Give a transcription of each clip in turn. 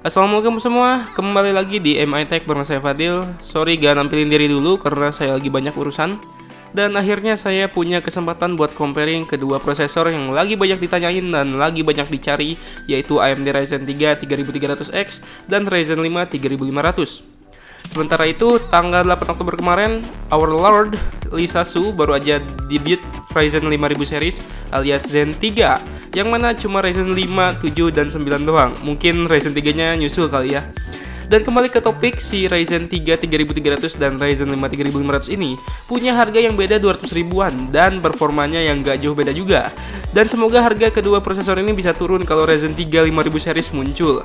Assalamualaikum semua, kembali lagi di MI Tech bersama saya Fadil. Sorry gak nampilin diri dulu karena saya lagi banyak urusan. Dan akhirnya saya punya kesempatan buat comparing kedua prosesor yang lagi banyak ditanyain dan lagi banyak dicari, yaitu AMD Ryzen 3 3300X dan Ryzen 5 3500. Sementara itu, tanggal 8 Oktober kemarin, Our Lord Lisa Su baru aja debut Ryzen 5000 series alias Zen 3, yang mana cuma Ryzen 5, 7, dan 9 doang. Mungkin Ryzen 3-nya nyusul kali ya. Dan kembali ke topik, si Ryzen 3 3300 dan Ryzen 5 3500 ini punya harga yang beda 200 ribuan dan performanya yang gak jauh beda juga. Dan semoga harga kedua prosesor ini bisa turun kalau Ryzen 3 5000 series muncul.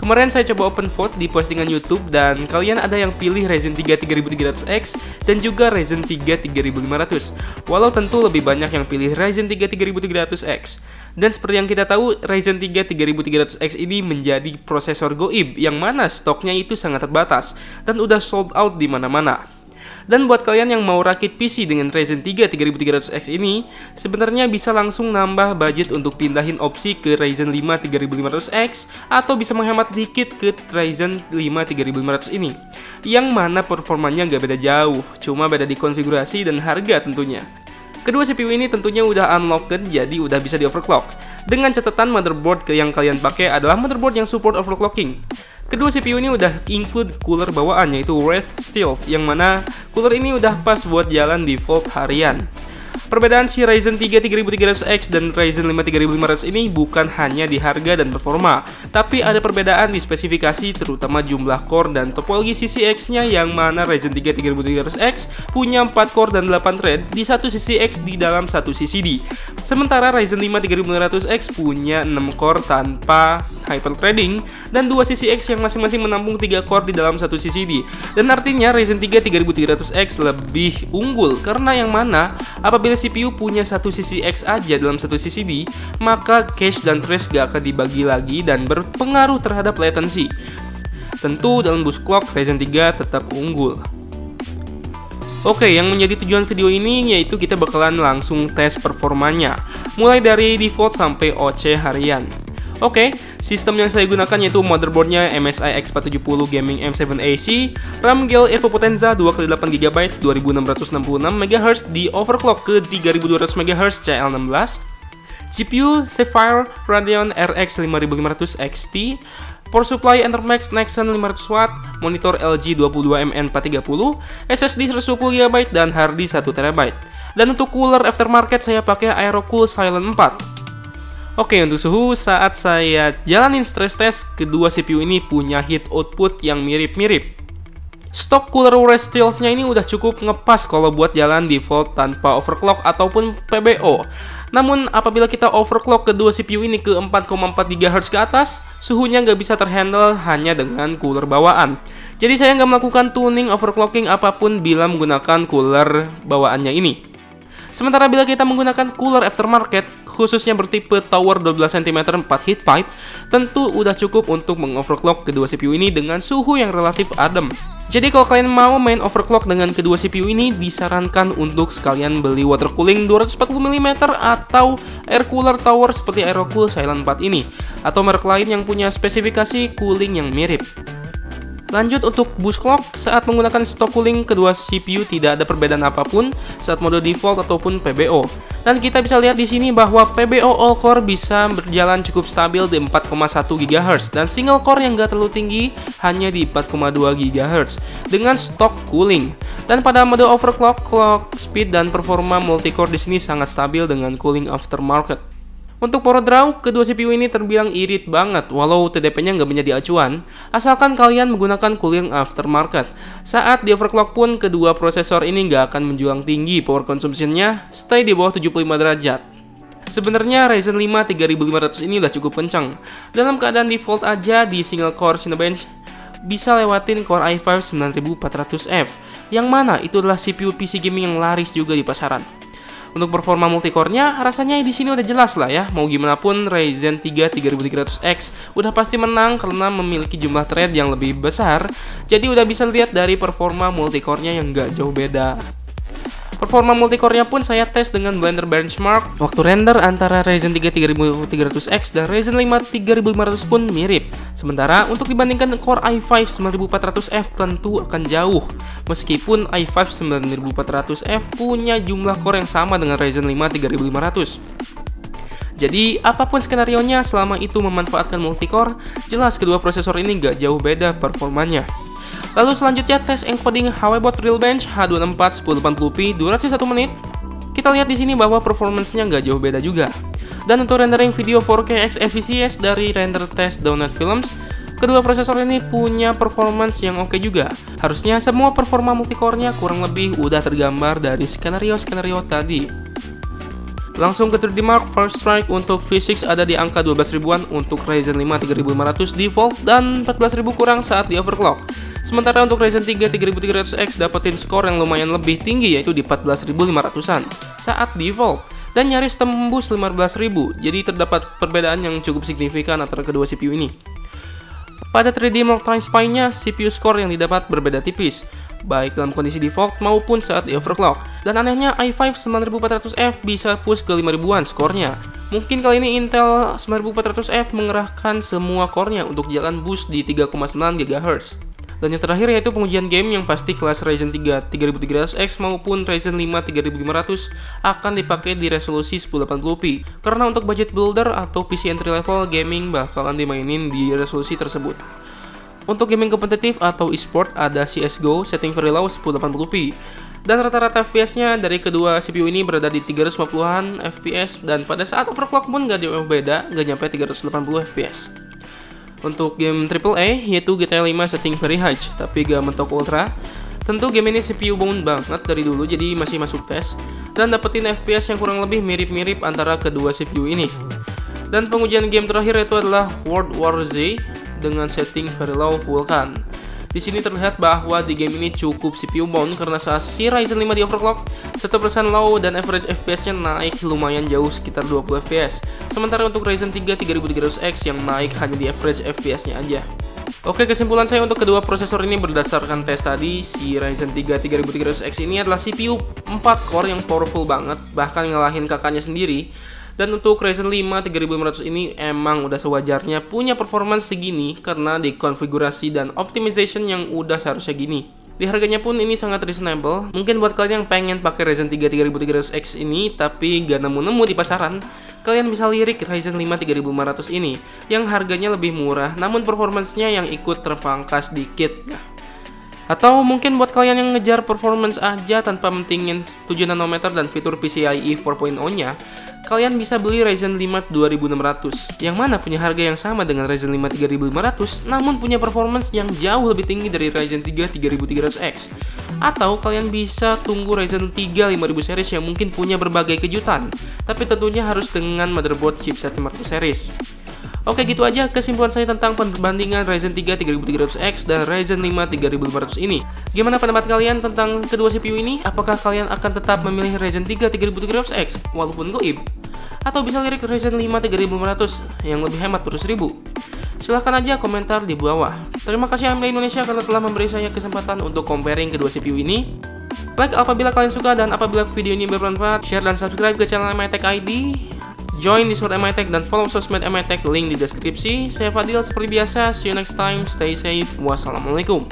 Kemarin saya coba open vote di postingan YouTube dan kalian ada yang pilih Ryzen 3 3300X dan juga Ryzen 3 3500. Walau tentu lebih banyak yang pilih Ryzen 3 3300X. Dan seperti yang kita tahu, Ryzen 3 3300X ini menjadi prosesor goib yang mana stoknya itu sangat terbatas dan udah sold out di mana-mana. Dan buat kalian yang mau rakit PC dengan Ryzen 3 3300X ini, sebenarnya bisa langsung nambah budget untuk pindahin opsi ke Ryzen 5 3500X atau bisa menghemat dikit ke Ryzen 5 3500 ini, yang mana performanya nggak beda jauh, cuma beda di konfigurasi dan harga tentunya. Kedua CPU ini tentunya udah unlocked, jadi udah bisa di overclock. Dengan catatan motherboard yang kalian pakai adalah motherboard yang support overclocking. Kedua CPU ini udah include cooler bawaan, yaitu Wraith Steels, yang mana cooler ini udah pas buat jalan default harian. Perbedaan si Ryzen 3 3300X dan Ryzen 5 3500 ini bukan hanya di harga dan performa, tapi ada perbedaan di spesifikasi, terutama jumlah core dan topologi CCX-nya, yang mana Ryzen 3 3300X punya 4 core dan 8 thread di satu CCX di dalam satu CCD. Sementara Ryzen 5 3500X punya 6 core tanpa hyperthreading dan 2 CCX yang masing-masing menampung 3 core di dalam satu CCD. Dan artinya Ryzen 3 3300X lebih unggul karena yang mana apabila CPU punya satu CCX aja dalam satu CCD, maka cache dan trace gak akan dibagi lagi dan berpengaruh terhadap latency. Tentu dalam boost clock Ryzen 3 tetap unggul. Oke, yang menjadi tujuan video ini yaitu kita bakalan langsung tes performanya, mulai dari default sampai OC harian. Oke, sistem yang saya gunakan yaitu motherboardnya MSI X470 Gaming M7 AC, RAM Gale Evo Potenza 2x8GB 2666 MHz di overclock ke 3200 MHz CL16, GPU Sapphire Radeon RX 5500 XT, power supply Entermax Nexon 500W, monitor LG 22mm 430, SSD 120GB dan harddisk 1TB. Dan untuk cooler aftermarket saya pakai Aerocool Silent 4. Oke, untuk suhu saat saya jalanin stress test, kedua CPU ini punya heat output yang mirip-mirip. Stok cooler Wraith Steels-nya ini udah cukup ngepas kalau buat jalan default tanpa overclock ataupun PBO. Namun apabila kita overclock kedua CPU ini ke 4,4 GHz ke atas, suhunya nggak bisa terhandle hanya dengan cooler bawaan. Jadi saya nggak melakukan tuning overclocking apapun bila menggunakan cooler bawaannya ini. Sementara bila kita menggunakan cooler aftermarket, khususnya bertipe tower 12 cm 4 heat pipe, tentu udah cukup untuk mengoverclock kedua CPU ini dengan suhu yang relatif adem. Jadi kalau kalian mau main overclock dengan kedua CPU ini, disarankan untuk sekalian beli water cooling 240 mm atau air cooler tower seperti Aerocool Silent 4 ini, atau merek lain yang punya spesifikasi cooling yang mirip. Lanjut untuk boost clock, saat menggunakan stock cooling kedua CPU tidak ada perbedaan apapun saat mode default ataupun PBO. Dan kita bisa lihat di sini bahwa PBO all core bisa berjalan cukup stabil di 4,1 GHz dan single core yang gak terlalu tinggi hanya di 4,2 GHz dengan stock cooling. Dan pada mode overclock, clock speed dan performa multicore di sini sangat stabil dengan cooling aftermarket. Untuk power draw, kedua CPU ini terbilang irit banget walau TDP-nya nggak menjadi acuan, asalkan kalian menggunakan cooling aftermarket. Saat di overclock pun, kedua prosesor ini nggak akan menjulang tinggi power consumption-nya, stay di bawah 75 derajat. Sebenarnya Ryzen 5 3500 ini udah cukup kencang. Dalam keadaan default aja di single core Cinebench, bisa lewatin Core i5 9400F, yang mana itu adalah CPU PC gaming yang laris juga di pasaran. Untuk performa multicore-nya, rasanya di sini udah jelas lah ya. Mau gimana pun Ryzen 3 3300X udah pasti menang karena memiliki jumlah thread yang lebih besar. Jadi udah bisa lihat dari performa multicore-nya yang nggak jauh beda. Performa multicore-nya pun saya tes dengan Blender Benchmark. Waktu render antara Ryzen 3 3300X dan Ryzen 5 3500 pun mirip. Sementara untuk dibandingkan Core i5 9400F tentu akan jauh. Meskipun i5 9400F punya jumlah core yang sama dengan Ryzen 5 3500. Jadi, apapun skenarionya selama itu memanfaatkan multicore, jelas kedua prosesor ini gak jauh beda performanya. Lalu selanjutnya tes encoding Huawei Realbench H264 1080p durasi 1 menit. Kita lihat di sini bahwa performance-nya nggak jauh beda juga. Dan untuk rendering video 4K XFCS dari render test Donut Films, kedua prosesor ini punya performance yang oke juga. Harusnya semua performa multicore-nya kurang lebih udah tergambar dari skenario-skenario tadi. Langsung ke 3D Mark First Strike untuk V6 ada di angka 12 ribuan untuk Ryzen 5 3500 default dan 14.000 kurang saat di overclock. Sementara untuk Ryzen 3 3300X dapetin skor yang lumayan lebih tinggi yaitu di 14.500-an saat default dan nyaris tembus 15.000. Jadi terdapat perbedaan yang cukup signifikan antara kedua CPU ini. Pada 3D Mark Time Spy-nya, CPU skor yang didapat berbeda tipis, baik dalam kondisi default maupun saat di overclock. Dan anehnya i5 9400F bisa push ke 5000-an skornya. Mungkin kali ini Intel 9400F mengerahkan semua core-nya untuk jalan boost di 3,9 GHz. Dan yang terakhir yaitu pengujian game yang pasti kelas Ryzen 3 3300X maupun Ryzen 5 3500 akan dipakai di resolusi 1080p. Karena untuk budget builder atau PC entry level gaming bakalan dimainin di resolusi tersebut. Untuk gaming kompetitif atau e-sport ada CSGO setting very low 1080p. Dan rata-rata FPS-nya dari kedua CPU ini berada di 350-an FPS dan pada saat overclock pun gak jauh beda, gak nyampe 380 FPS. Untuk game AAA yaitu GTA 5 setting very high tapi gak mentok ultra. Tentu game ini CPU bound banget dari dulu jadi masih masuk tes dan dapetin FPS yang kurang lebih mirip-mirip antara kedua CPU ini. Dan pengujian game terakhir itu adalah World War Z dengan setting very low Vulkan. Di sini terlihat bahwa di game ini cukup CPU bound karena saat si Ryzen 5 di overclock 1% low dan average FPS-nya naik lumayan jauh sekitar 20 FPS. Sementara untuk Ryzen 3 3300X yang naik hanya di average FPS-nya aja. Oke, kesimpulan saya untuk kedua prosesor ini berdasarkan tes tadi, si Ryzen 3 3300X ini adalah CPU 4 core yang powerful banget, bahkan ngalahin kakaknya sendiri. Dan untuk Ryzen 5 3500 ini emang udah sewajarnya punya performance segini karena di konfigurasi dan optimization yang udah seharusnya gini. Di harganya pun ini sangat reasonable. Mungkin buat kalian yang pengen pakai Ryzen 3 3300X ini tapi gak nemu-nemu di pasaran, kalian bisa lirik Ryzen 5 3500 ini yang harganya lebih murah namun performance-nya yang ikut terpangkas dikit. Atau mungkin buat kalian yang ngejar performance aja tanpa mentingin 7 nanometer dan fitur PCIe 4.0-nya, kalian bisa beli Ryzen 5 2600 yang mana punya harga yang sama dengan Ryzen 5 3500 namun punya performance yang jauh lebih tinggi dari Ryzen 3 3300X. Atau kalian bisa tunggu Ryzen 3 5000 series yang mungkin punya berbagai kejutan, tapi tentunya harus dengan motherboard chipset 500 series. Oke, gitu aja kesimpulan saya tentang perbandingan Ryzen 3 3300X dan Ryzen 5 3500 ini. Gimana pendapat kalian tentang kedua CPU ini? Apakah kalian akan tetap memilih Ryzen 3 3300X walaupun goib? Atau bisa lirik Ryzen 5 3500 yang lebih hemat per 1000? Silahkan aja komentar di bawah. Terima kasih AMD Indonesia karena telah memberi saya kesempatan untuk comparing kedua CPU ini. Like apabila kalian suka dan apabila video ini bermanfaat, share dan subscribe ke channel MITech ID. Join Discord MITech dan follow sosmed MITech, link di deskripsi. Saya Fadil seperti biasa, see you next time, stay safe, wassalamualaikum.